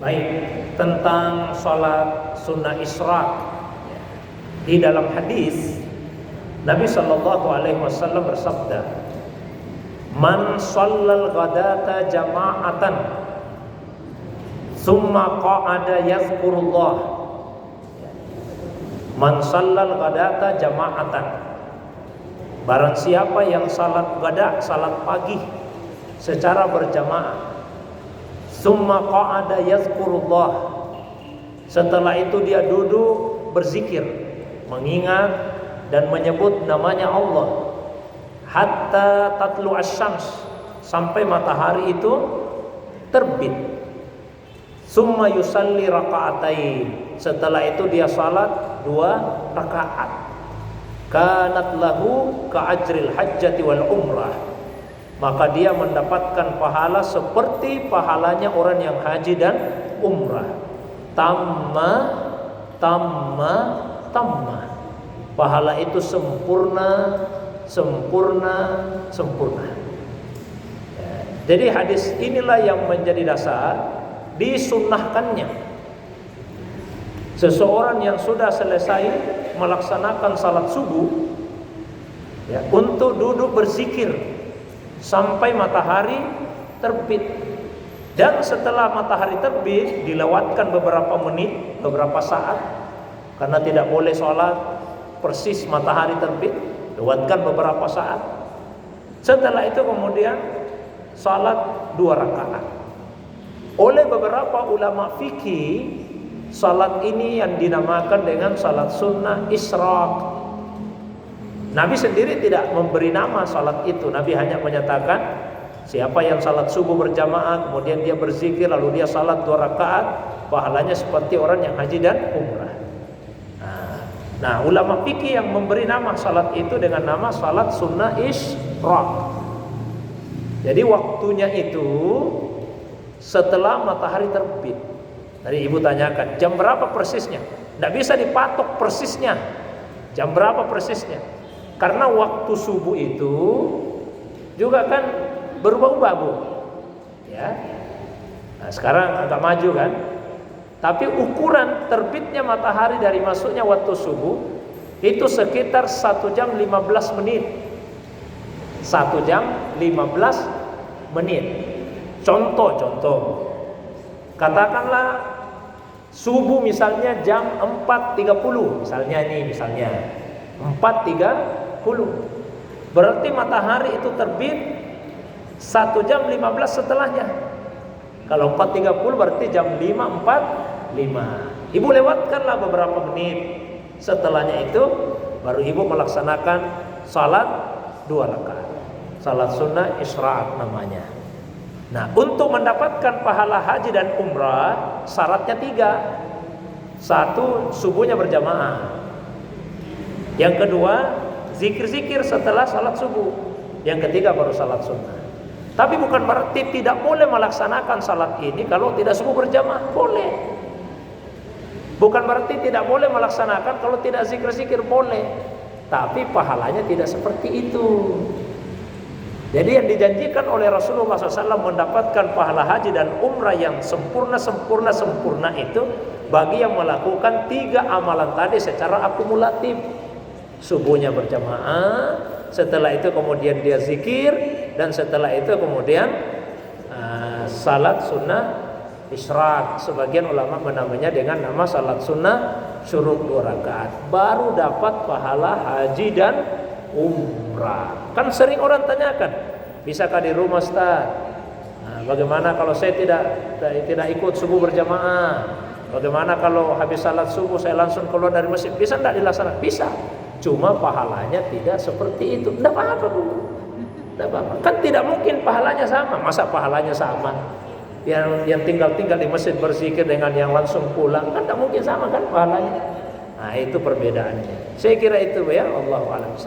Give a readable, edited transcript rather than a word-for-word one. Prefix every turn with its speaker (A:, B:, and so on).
A: Baik, tentang sholat sunnah isyraq. Di dalam hadis Nabi Shallallahu Alaihi Wasallam bersabda, "Man shallal ghadata jama'atan, summa qa'ada yazkurullah." Man shallal ghadata jama'atan. Barang siapa yang salat ghada, salat pagi secara berjamaah, summa qa'ada yazkurullah, setelah itu dia duduk berzikir, mengingat dan menyebut namanya Allah, hatta tatlu asyams, sampai matahari itu terbit. Summa yusalli raka'atain, setelah itu dia salat 2 rakaat. Kanat lahu ka'ajril hajjati wal umrah, maka dia mendapatkan pahala seperti pahalanya orang yang haji dan umrah. Tamma, tamma, tamma. Pahala itu sempurna, sempurna, sempurna. Jadi hadis inilah yang menjadi dasar disunnahkannya seseorang yang sudah selesai melaksanakan salat subuh, untuk duduk berzikir sampai matahari terbit. Dan setelah matahari terbit dilewatkan beberapa menit, beberapa saat, karena tidak boleh sholat persis matahari terbit, lewatkan beberapa saat. Setelah itu kemudian sholat 2 rakaat. Oleh beberapa ulama fikih, salat ini yang dinamakan dengan salat sunnah isyraq. Nabi sendiri tidak memberi nama salat itu. Nabi hanya menyatakan, siapa yang salat subuh berjamaah, kemudian dia berzikir, lalu dia salat 2 rakaat, pahalanya seperti orang yang haji dan umrah. Nah, ulama fikih yang memberi nama salat itu dengan nama salat sunnah isyraq. Jadi waktunya itu setelah matahari terbit. Tadi ibu tanyakan, jam berapa persisnya? Tidak bisa dipatok persisnya. Jam berapa persisnya? Karena waktu subuh itu juga kan berubah-ubah, Bu. Ya. Nah, sekarang agak maju kan? Tapi ukuran terbitnya matahari dari masuknya waktu subuh itu sekitar 1 jam 15 menit. 1 jam 15 menit. Contoh. Katakanlah subuh misalnya jam 4.30, misalnya 4.30. Berarti matahari itu terbit 1 jam 15 setelahnya. Kalau 4.30 berarti jam 5.45. Ibu lewatkanlah beberapa menit. Setelahnya itu baru ibu melaksanakan salat 2 rakaat. Salat sunnah isyraq namanya. Nah, untuk mendapatkan pahala haji dan umrah syaratnya 3. 1, subuhnya berjamaah. Yang kedua, zikir-zikir setelah salat subuh. Yang ketiga baru salat sunnah. Tapi bukan berarti tidak boleh melaksanakan salat ini kalau tidak subuh berjamaah. Boleh. Bukan berarti tidak boleh melaksanakan kalau tidak zikir-zikir. Boleh. Tapi pahalanya tidak seperti itu. Jadi yang dijanjikan oleh Rasulullah SAW mendapatkan pahala haji dan umrah yang sempurna itu bagi yang melakukan 3 amalan tadi secara akumulatif. Subuhnya berjamaah, setelah itu kemudian dia zikir, dan setelah itu kemudian salat sunnah isyraq. Sebagian ulama menamanya dengan nama salat sunnah syuruq 2 rakaat. Baru dapat pahala haji dan umrah. Kan sering orang tanyakan, bisakah di rumah Ustaz? Nah, bagaimana kalau saya tidak ikut subuh berjamaah? Bagaimana kalau habis salat subuh saya langsung keluar dari masjid? Bisa tidak dilaksanakan? Bisa. Cuma pahalanya tidak seperti itu. Tidak apa-apa, Bu. Tidak apa-apa. Kan tidak mungkin pahalanya sama. Masa pahalanya sama? Yang tinggal di masjid berzikir dengan yang langsung pulang, kan tidak mungkin sama kan pahalanya. Nah, itu perbedaannya. Saya kira itu ya, Allahu a'lam.